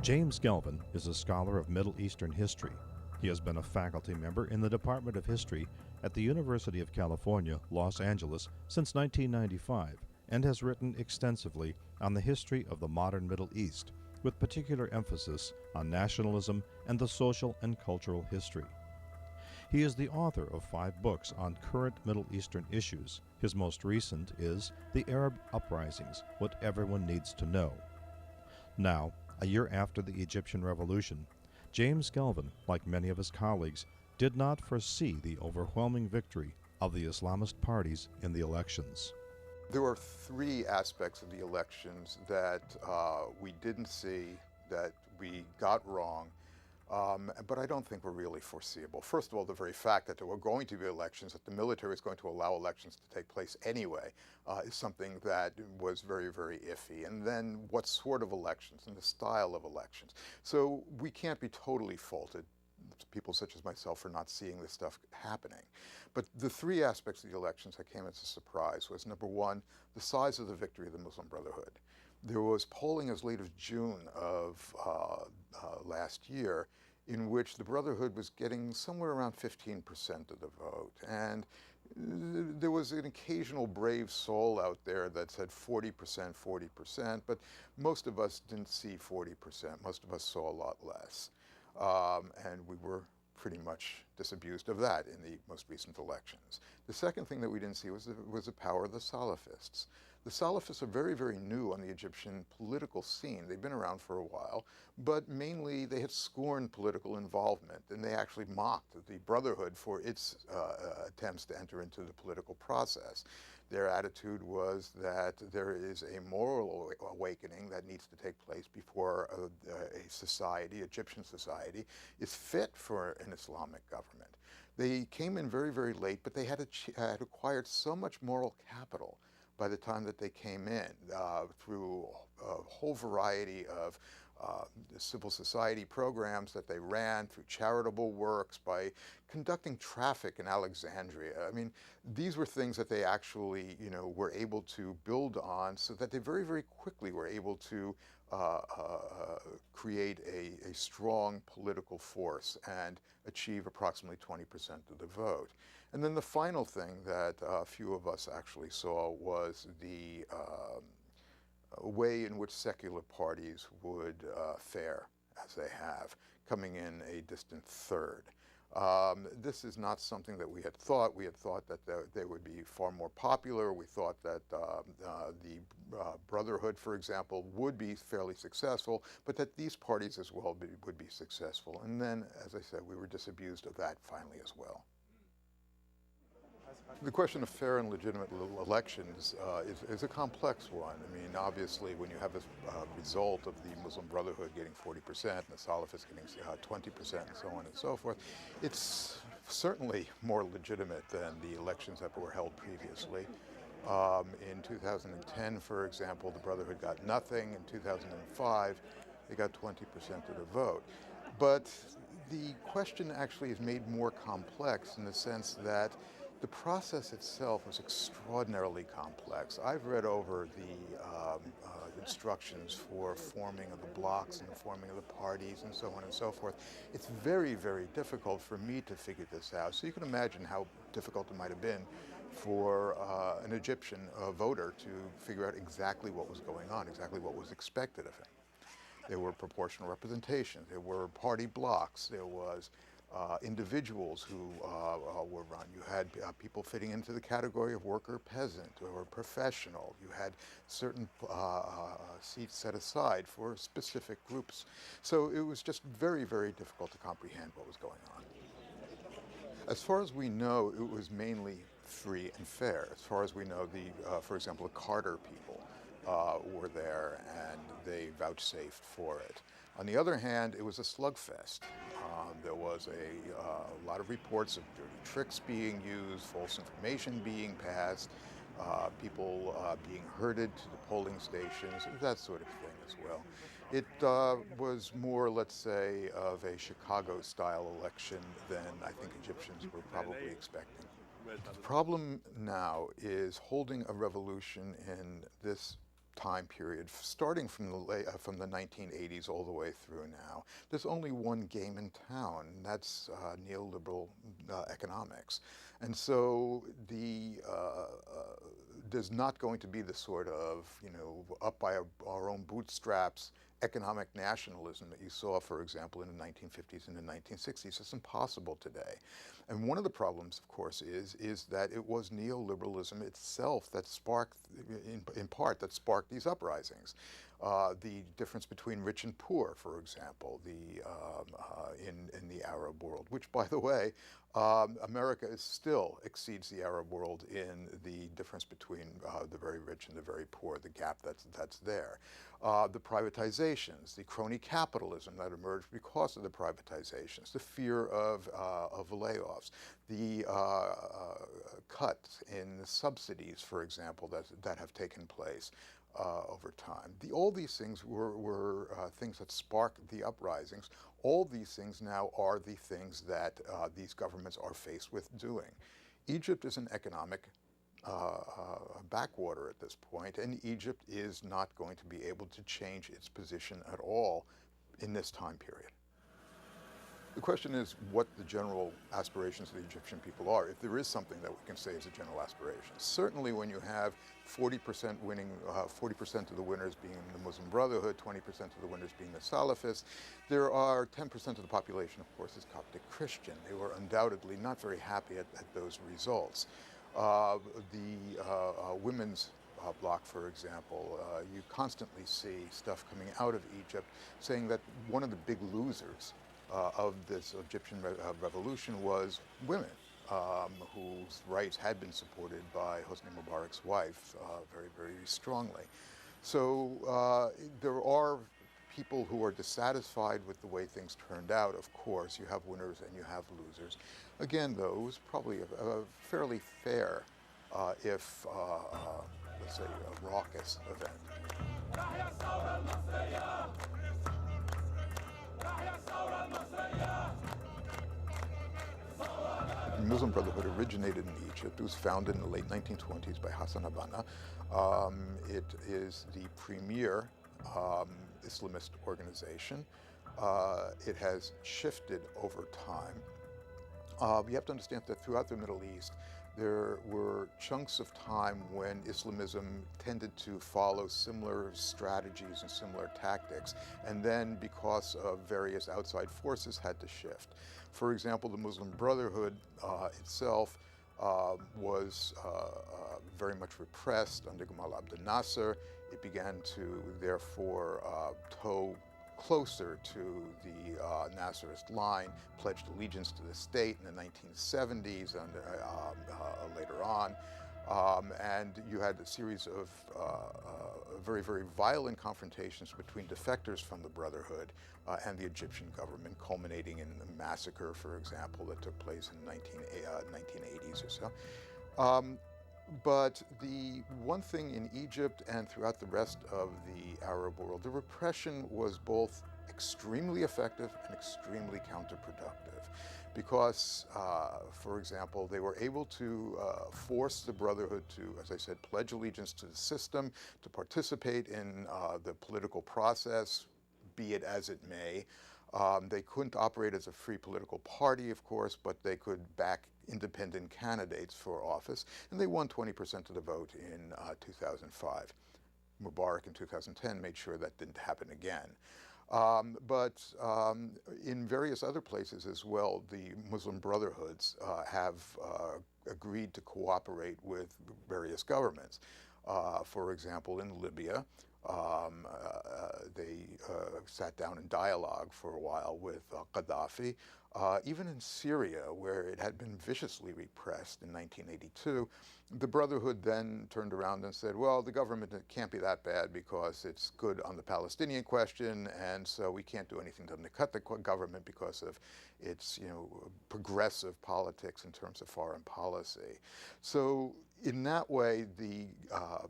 James Gelvin is a scholar of Middle Eastern history. He has been a faculty member in the Department of History at the University of California, Los Angeles since 1995 and has written extensively on the history of the modern Middle East, with particular emphasis on nationalism and the social and cultural history. He is the author of 5 books on current Middle Eastern issues. His most recent is The Arab Uprisings: What Everyone Needs to Know. Now, a year after the Egyptian Revolution, James Gelvin, like many of his colleagues, did not foresee the overwhelming victory of the Islamist parties in the elections. There were 3 aspects of the elections that we didn't see, that we got wrong, but I don't think were really foreseeable. First of all, the very fact that there were going to be elections, that the military is going to allow elections to take place anyway, is something that was very, very iffy. And then what sort of elections and the style of elections. So we can't be totally faulted, people such as myself, for not seeing this stuff happening. But the 3 aspects of the elections that came as a surprise was, number one, the size of the victory of the Muslim Brotherhood. There was polling as late as June of last year in which the Brotherhood was getting somewhere around 15% of the vote. And there was an occasional brave soul out there that said 40%, 40%, but most of us didn't see 40%. Most of us saw a lot less. And we were pretty much disabused of that in the most recent elections. The second thing that we didn't see was the power of the Salafists. The Salafists are very, very new on the Egyptian political scene. They've been around for a while, but mainly they had scorned political involvement, and they actually mocked the Brotherhood for its attempts to enter into the political process. Their attitude was that there is a moral awakening that needs to take place before a society, Egyptian society, is fit for an Islamic government. They came in very, very late, but they had acquired so much moral capital by the time that they came in through a whole variety of civil society programs that they ran, through charitable works, by conducting traffic in Alexandria. I mean, these were things that they actually, were able to build on, so that they very, very quickly were able to create a strong political force and achieve approximately 20% of the vote. And then the final thing that a few of us actually saw was the way in which secular parties would fare, as they have, coming in a distant third. This is not something that we had thought. We had thought that they would be far more popular. We thought that the Brotherhood, for example, would be fairly successful, but that these parties as well would be successful. And then, as I said, we were disabused of that finally as well. The question of fair and legitimate elections is a complex one. I mean, obviously, when you have this result of the Muslim Brotherhood getting 40% and the Salafists getting 20% and so on and so forth, it's certainly more legitimate than the elections that were held previously. In 2010, for example, the Brotherhood got nothing. In 2005, they got 20% of the vote. But the question actually is made more complex in the sense that the process itself was extraordinarily complex. I've read over the instructions for forming of the blocks and the forming of the parties and so on and so forth. It's very, very difficult for me to figure this out. So you can imagine how difficult it might have been for an Egyptian voter to figure out exactly what was going on, exactly what was expected of him. There were proportional representation. There were party blocks. There was individuals who were run. You had people fitting into the category of worker, peasant, or professional. You had certain seats set aside for specific groups. So it was just very, very difficult to comprehend what was going on. As far as we know, it was mainly free and fair. As far as we know, for example, the Carter people were there, and they vouchsafed for it. On the other hand, it was a slugfest. There was a lot of reports of dirty tricks being used, false information being passed, people being herded to the polling stations, that sort of thing as well. It was more, let's say, of a Chicago-style election than I think Egyptians were probably expecting. The problem now is holding a revolution in this time period, starting from the 1980s all the way through now, there's only one game in town, and that's neoliberal economics. And so there's not going to be the sort of, up by our own bootstraps economic nationalism that you saw, for example, in the 1950s and the 1960s. It's impossible today. And one of the problems, of course, is that it was neoliberalism itself that sparked, in part, that sparked these uprisings. The difference between rich and poor, for example, in the Arab world, which, by the way, America still exceeds the Arab world in the difference between the very rich and the very poor, the gap that's there. The privatizations, the crony capitalism that emerged because of the privatizations, the fear of layoffs, the cuts in the subsidies, for example, that have taken place over time. All these things were things that sparked the uprisings. All these things now are the things that these governments are faced with doing. Egypt is an economic backwater at this point, and Egypt is not going to be able to change its position at all in this time period. The question is what the general aspirations of the Egyptian people are, if there is something that we can say is a general aspiration. Certainly when you have 40% winning, 40% of the winners being the Muslim Brotherhood, 20% of the winners being the Salafists, there are 10% of the population, of course, is Coptic Christian. They were undoubtedly not very happy at those results. The women's bloc, for example, you constantly see stuff coming out of Egypt saying that one of the big losers of this Egyptian revolution was women, whose rights had been supported by Hosni Mubarak's wife very, very strongly. So there are people who are dissatisfied with the way things turned out. Of course, you have winners and you have losers. Again, though, it was probably a fairly fair, if, let's say, a raucous event. The Muslim Brotherhood originated in Egypt. It was founded in the late 1920s by Hassan al-Banna. It is the premier Islamist organization. It has shifted over time. You have to understand that throughout the Middle East, there were chunks of time when Islamism tended to follow similar strategies and similar tactics, and then because of various outside forces had to shift. For example, the Muslim Brotherhood itself was very much repressed under Gamal Abdel Nasser. It began to therefore toe closer to the Nasserist line, pledged allegiance to the state in the 1970s and later on. And you had a series of very, very violent confrontations between defectors from the Brotherhood and the Egyptian government, culminating in the massacre, for example, that took place in the 1980s or so. But the one thing in Egypt and throughout the rest of the Arab world, the repression was both extremely effective and extremely counterproductive. Because, for example, they were able to force the Brotherhood to, as I said, pledge allegiance to the system, to participate in the political process, be it as it may. They couldn't operate as a free political party, of course, but they could back independent candidates for office, and they won 20% of the vote in 2005. Mubarak in 2010 made sure that didn't happen again. But in various other places as well, the Muslim Brotherhoods have agreed to cooperate with various governments. For example, in Libya, they sat down in dialogue for a while with Gaddafi. Even in Syria, where it had been viciously repressed in 1982, the Brotherhood then turned around and said, well, the government can't be that bad because it's good on the Palestinian question, and so we can't do anything to undercut the government because of its, progressive politics in terms of foreign policy. So in that way, the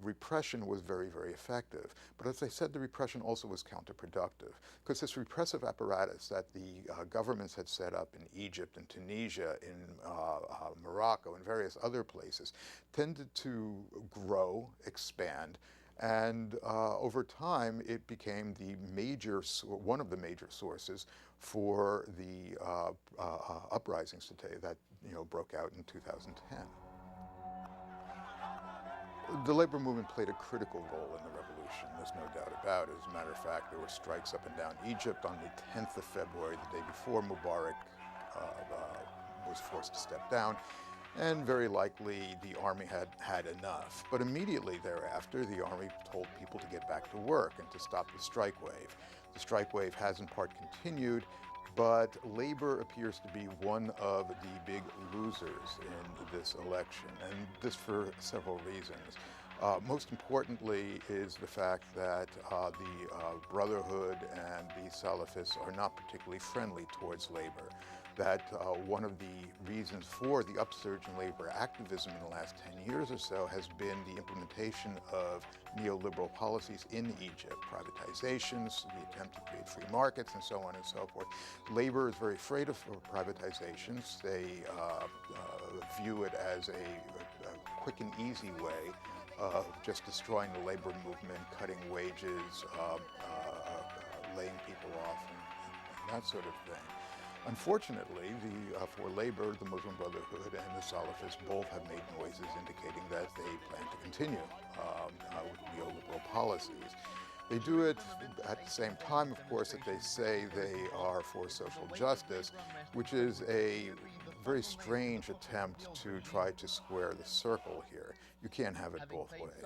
repression was very, very effective. But as I said, the repression also was counterproductive, because this repressive apparatus that the governments had set up in Egypt and Tunisia, in Morocco, and various other places, tended to grow, expand, And over time, it became one of the major sources for the uprisings today that broke out in 2010. The labor movement played a critical role in the revolution, there's no doubt about it. As a matter of fact, there were strikes up and down Egypt on the 10th of February, the day before Mubarak was forced to step down, and very likely the army had had enough. But immediately thereafter, the army told people to get back to work and to stop the strike wave. The strike wave has in part continued, but labor appears to be one of the big losers in this election, and this for several reasons. Most importantly is the fact that the Brotherhood and the Salafists are not particularly friendly towards labor. That one of the reasons for the upsurge in labor activism in the last 10 years or so has been the implementation of neoliberal policies in Egypt, privatizations, the attempt to create free markets, and so on and so forth. Labor is very afraid of privatizations. They view it as a quick and easy way of just destroying the labor movement, cutting wages, laying people off, and that sort of thing. Unfortunately, for labor, the Muslim Brotherhood and the Salafists both have made noises indicating that they plan to continue with neoliberal policies. They do it at the same time, of course, that they say they are for social justice, which is a very strange attempt to try to square the circle here. You can't have it both ways.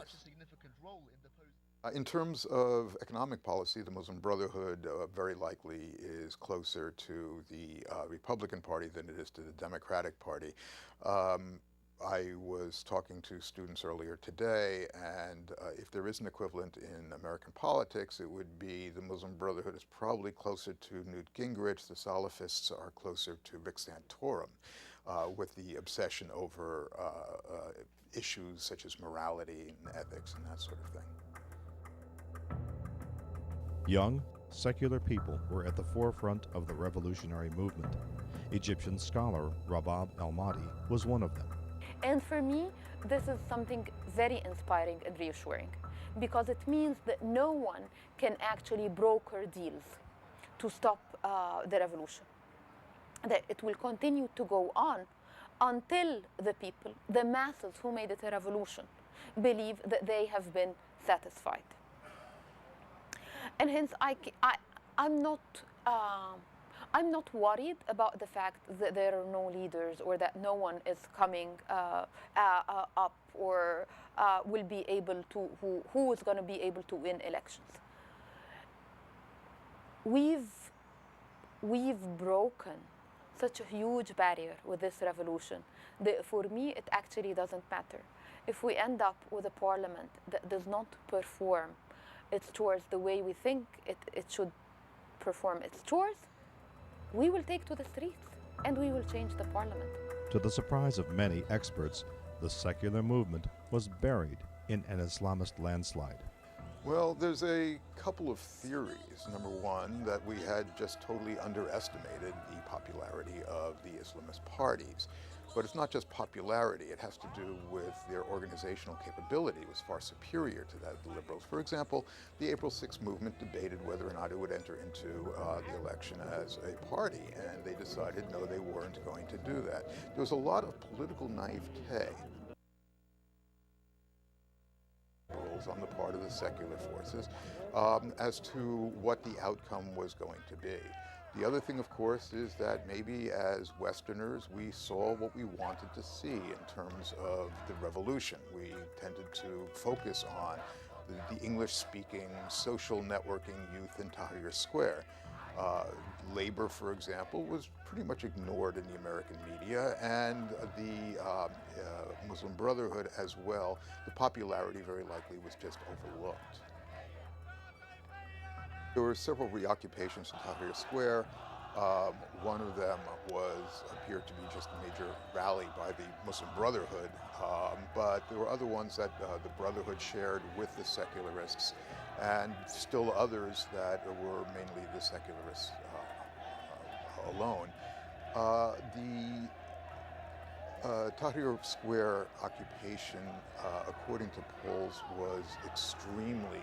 In terms of economic policy, the Muslim Brotherhood very likely is closer to the Republican Party than it is to the Democratic Party. I was talking to students earlier today, and if there is an equivalent in American politics, it would be the Muslim Brotherhood is probably closer to Newt Gingrich. The Salafists are closer to Rick Santorum, with the obsession over issues such as morality and ethics and that sort of thing. Young, secular people were at the forefront of the revolutionary movement. Egyptian scholar Rabab El-Mahdi was one of them. And for me, this is something very inspiring and reassuring, because it means that no one can actually broker deals to stop the revolution. That it will continue to go on until the people, the masses who made it a revolution, believe that they have been satisfied. And hence, I'm not worried about the fact that there are no leaders or that no one is coming up or will be able to, who is going to be able to win elections. We've broken such a huge barrier with this revolution that for me, it actually doesn't matter. If we end up with a parliament that does not perform its chores the way we think it should perform its chores, we will take to the streets and we will change the parliament. To the surprise of many experts, the secular movement was buried in an Islamist landslide. Well, there's a couple of theories. Number one, that we had just totally underestimated the popularity of the Islamist parties. But it's not just popularity, it has to do with their organizational capability. It was far superior to that of the liberals. For example, the April 6th movement debated whether or not it would enter into the election as a party, and they decided no, they weren't going to do that. There was a lot of political naivete on the part of the secular forces as to what the outcome was going to be. The other thing, of course, is that maybe as Westerners, we saw what we wanted to see in terms of the revolution. We tended to focus on the English-speaking social networking youth in Tahrir Square. Labor, for example, was pretty much ignored in the American media, and the Muslim Brotherhood as well. The popularity very likely was just overlooked. There were several reoccupations in Tahrir Square. One of them appeared to be just a major rally by the Muslim Brotherhood, but there were other ones that the Brotherhood shared with the secularists, and still others that were mainly the secularists alone. Tahrir Square occupation, according to polls, was extremely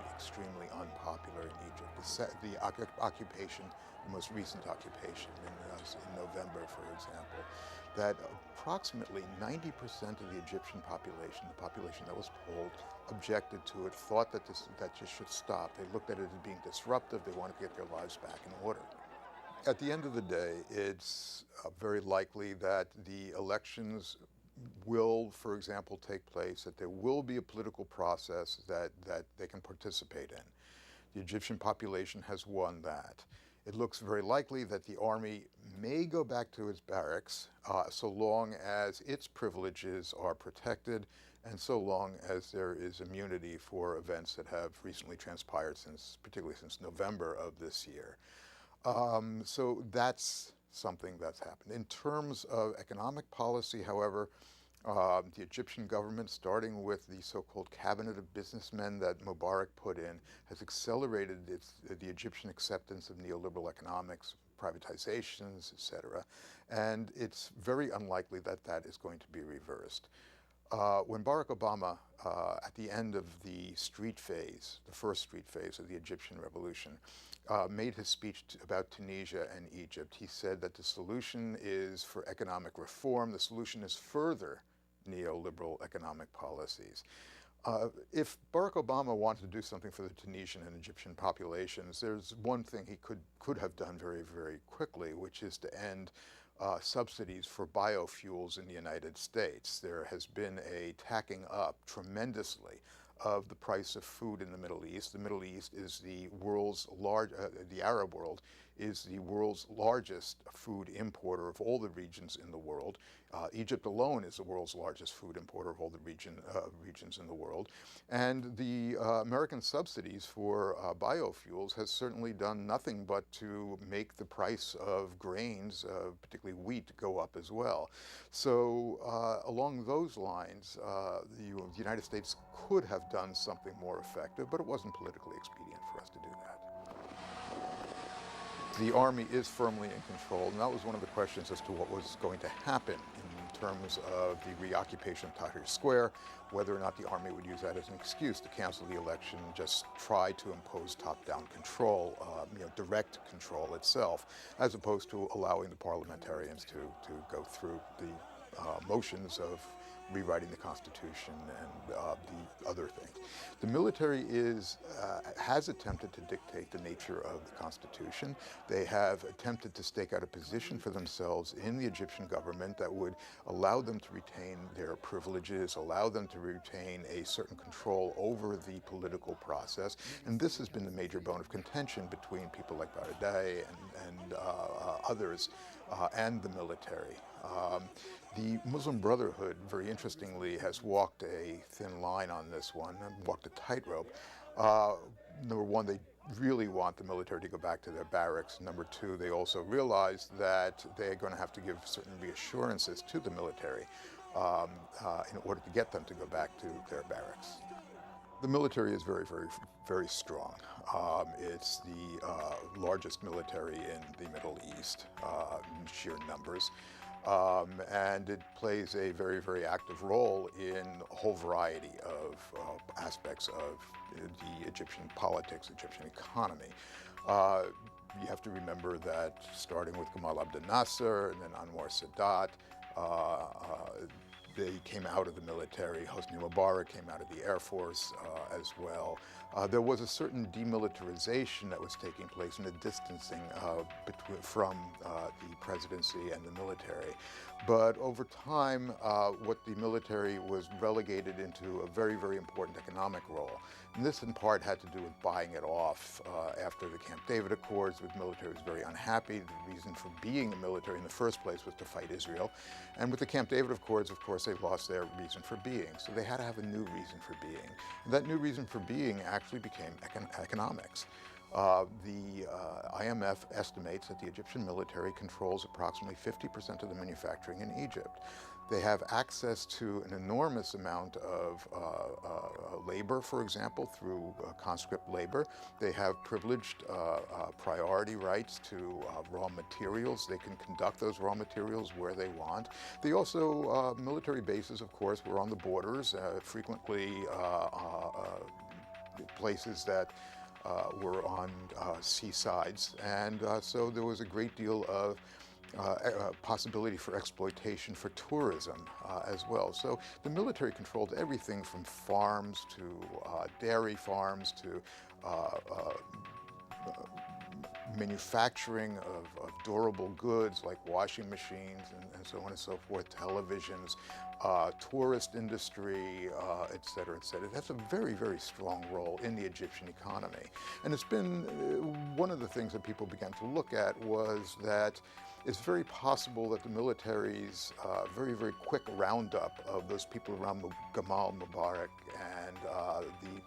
unpopular in Egypt. The occupation, the most recent occupation in November, for example, that approximately 90% of the Egyptian population, the population that was polled, objected to it, thought that this should stop. They looked at it as being disruptive. They wanted to get their lives back in order. At the end of the day, it's very likely that the elections will, for example, take place, that there will be a political process that they can participate in. The Egyptian population has won that. It looks very likely that the army may go back to its barracks so long as its privileges are protected and so long as there is immunity for events that have recently transpired particularly since November of this year. So that's something that's happened. In terms of economic policy, however, the Egyptian government, starting with the so-called cabinet of businessmen that Mubarak put in, has accelerated the Egyptian acceptance of neoliberal economics, privatizations, etc. And it's very unlikely that that is going to be reversed. When Barack Obama, at the end of the street phase, the first street phase of the Egyptian revolution, made his speech about Tunisia and Egypt, he said that the solution is for economic reform. The solution is further neoliberal economic policies. If Barack Obama wanted to do something for the Tunisian and Egyptian populations, there's one thing he could have done very quickly, which is to end subsidies for biofuels in the United States. There has been a tacking up tremendously of the price of food in the Middle East. The Middle East is the Arab world is the world's largest food importer of all the regions in the world. Egypt alone is the world's largest food importer of all the regions in the world. And the American subsidies for biofuels has certainly done nothing but to make the price of grains, particularly wheat, go up as well. So along those lines, the United States could have done something more effective, but it wasn't politically expedient for us to do that. The army is firmly in control, and that was one of the questions as to what was going to happen in terms of the reoccupation of Tahrir Square, whether or not the army would use that as an excuse to cancel the election, just try to impose top-down control, direct control itself, as opposed to allowing the parliamentarians to go through the motions of rewriting the Constitution and the other things. The military has attempted to dictate the nature of the Constitution. They have attempted to stake out a position for themselves in the Egyptian government that would allow them to retain their privileges, allow them to retain a certain control over the political process. And this has been the major bone of contention between people like Baradei and others and the military. The Muslim Brotherhood, very interestingly, has walked a thin line on this one, walked a tightrope. Number one, they really want the military to go back to their barracks. Number two, they also realize that they're going to have to give certain reassurances to the military in order to get them to go back to their barracks. The military is very strong. It's the largest military in the Middle East in sheer numbers. And it plays a very active role in a whole variety of aspects of the Egyptian politics, Egyptian economy. You have to remember that starting with Gamal Abdel Nasser and then Anwar Sadat, they came out of the military. Hosni Mubarak came out of the Air Force as well. There was a certain demilitarization that was taking place and a distancing from the presidency and the military. But over time, what the military was relegated into a very important economic role. And this in part had to do with buying it off after the Camp David Accords. The military was very unhappy. The reason for being a military in the first place was to fight Israel. And with the Camp David Accords, of course, they lost their reason for being. So they had to have a new reason for being. And that new reason for being actually became economics. The IMF estimates that the Egyptian military controls approximately 50% of the manufacturing in Egypt. They have access to an enormous amount of labor, for example, through conscript labor. They have privileged priority rights to raw materials. They can conduct those raw materials where they want. They also, military bases, of course, were on the borders, frequently places that were on seasides, and so there was a great deal of possibility for exploitation for tourism as well. So the military controlled everything from farms to dairy farms to manufacturing of durable goods like washing machines and so on and so forth, televisions, tourist industry, et cetera, et cetera. That's a very, very strong role in the Egyptian economy. And it's been one of the things that people began to look at was that it's very possible that the military's very, very quick roundup of those people around Gamal Mubarak and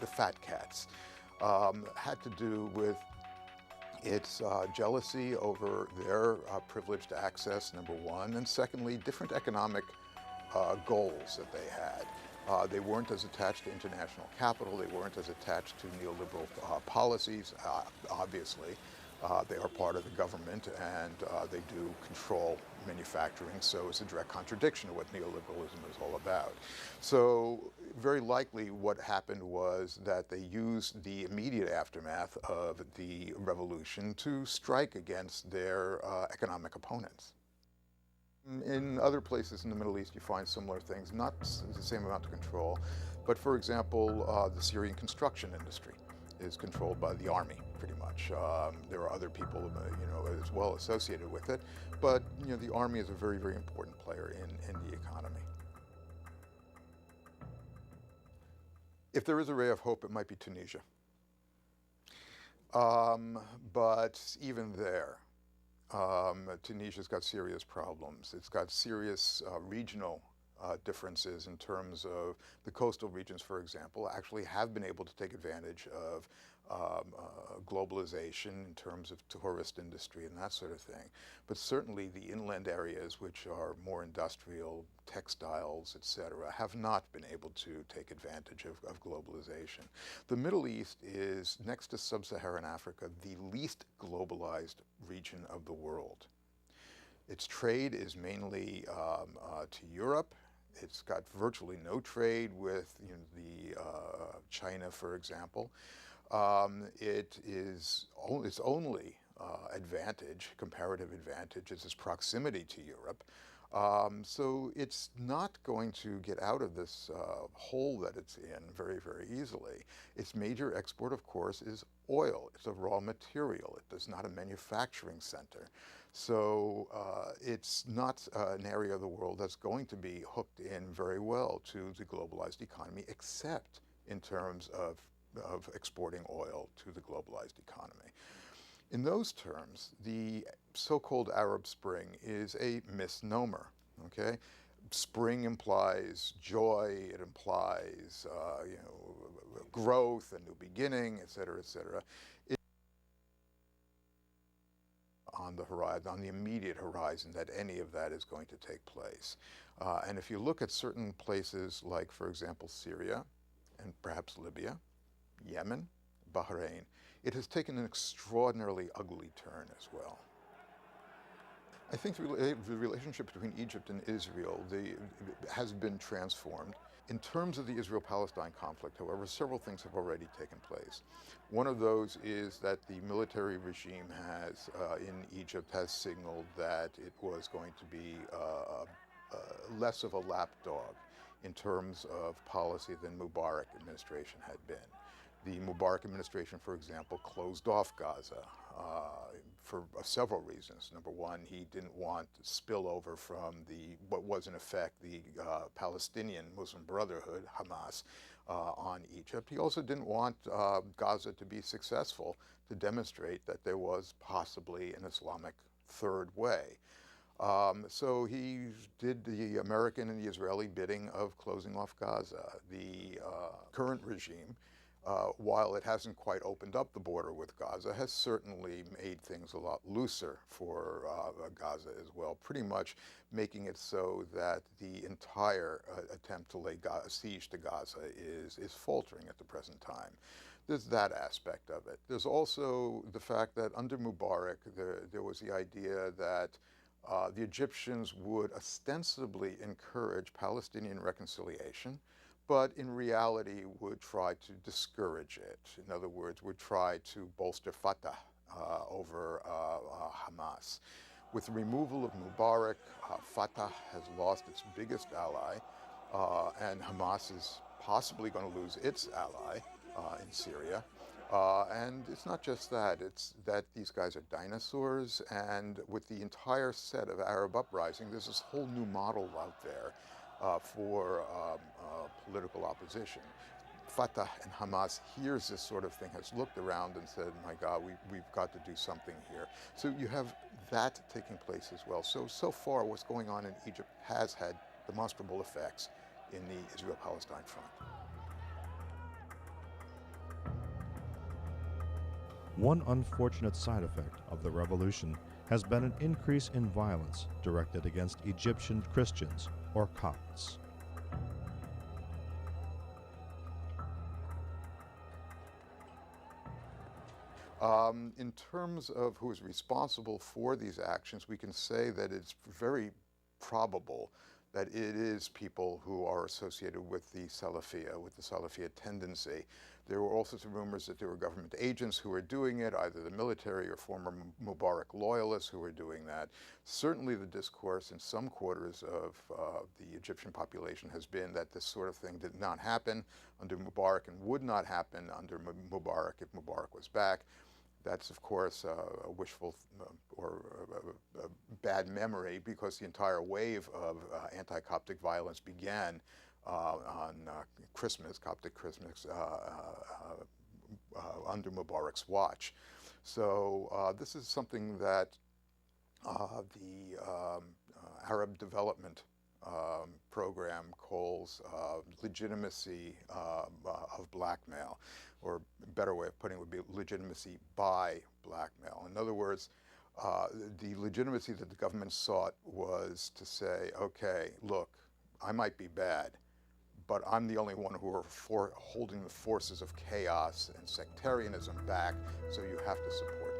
the fat cats had to do with its jealousy over their privileged access, number one, and secondly, different economic goals that they had. They weren't as attached to international capital. They weren't as attached to neoliberal policies, obviously. They are part of the government, and they do control manufacturing, so it's a direct contradiction of what neoliberalism is all about. So very likely what happened was that they used the immediate aftermath of the revolution to strike against their economic opponents. In other places in the Middle East, you find similar things, not the same amount of control, but for example, the Syrian construction industry is controlled by the army, pretty much. There are other people, as well associated with it, but the army is a very, very important player in the economy. If there is a ray of hope, it might be Tunisia. But even there, Tunisia's got serious problems. It's got serious regional differences in terms of the coastal regions, for example, actually have been able to take advantage of globalization in terms of tourist industry and that sort of thing. But certainly the inland areas, which are more industrial, textiles, etc., have not been able to take advantage of globalization. The Middle East is, next to sub-Saharan Africa, the least globalized region of the world. Its trade is mainly to Europe. It's got virtually no trade with China, for example. Its only advantage, comparative advantage, is its proximity to Europe. So it's not going to get out of this hole that it's in very, very easily. Its major export, of course, is oil. It's a raw material. It is not a manufacturing center. So it's not an area of the world that's going to be hooked in very well to the globalized economy, except in terms of exporting oil to the globalized economy. In those terms, the so-called Arab Spring is a misnomer, okay? Spring implies joy, it implies, growth, a new beginning, et cetera, et cetera. On the horizon, on the immediate horizon, that any of that is going to take place. And if you look at certain places like, for example, Syria and perhaps Libya, Yemen, Bahrain, it has taken an extraordinarily ugly turn as well. I think the relationship between Egypt and Israel has been transformed. In terms of the Israel-Palestine conflict, however, several things have already taken place. One of those is that the military regime in Egypt has signaled that it was going to be less of a lapdog in terms of policy than Mubarak administration had been. The Mubarak administration, for example, closed off Gaza for several reasons. Number one, he didn't want spillover from what was in effect the Palestinian Muslim Brotherhood, Hamas, on Egypt. He also didn't want Gaza to be successful, to demonstrate that there was possibly an Islamic third way. So he did the American and the Israeli bidding of closing off Gaza. The current regime while it hasn't quite opened up the border with Gaza, has certainly made things a lot looser for Gaza as well, pretty much making it so that the entire attempt to lay siege to Gaza is faltering at the present time. There's that aspect of it. There's also the fact that under Mubarak, there was the idea that the Egyptians would ostensibly encourage Palestinian reconciliation, but in reality would try to discourage it. In other words, would try to bolster Fatah over Hamas. With the removal of Mubarak, Fatah has lost its biggest ally, and Hamas is possibly going to lose its ally in Syria. And it's not just that, it's that these guys are dinosaurs, and with the entire set of Arab uprising, there's this whole new model out there for political opposition. Fatah and Hamas hears this sort of thing, has looked around and said, my God, we've got to do something here. So you have that taking place as well. So far, what's going on in Egypt has had demonstrable effects in the Israel-Palestine front. One unfortunate side effect of the revolution has been an increase in violence directed against Egyptian Christians, or Copts. In terms of who is responsible for these actions, we can say that it's very probable that it is people who are associated with the Salafia tendency. There were also some rumors that there were government agents who were doing it, either the military or former Mubarak loyalists who were doing that. Certainly the discourse in some quarters of the Egyptian population has been that this sort of thing did not happen under Mubarak and would not happen under Mubarak if Mubarak was back. That's, of course, a wishful or a bad memory, because the entire wave of anti-Coptic violence began on Christmas, Coptic Christmas, under Mubarak's watch. So this is something that the Arab Development Program calls legitimacy of blackmail, or a better way of putting it would be legitimacy by blackmail. In other words, the legitimacy that the government sought was to say, okay, look, I might be bad, but I'm the only one who are holding the forces of chaos and sectarianism back, so you have to support me.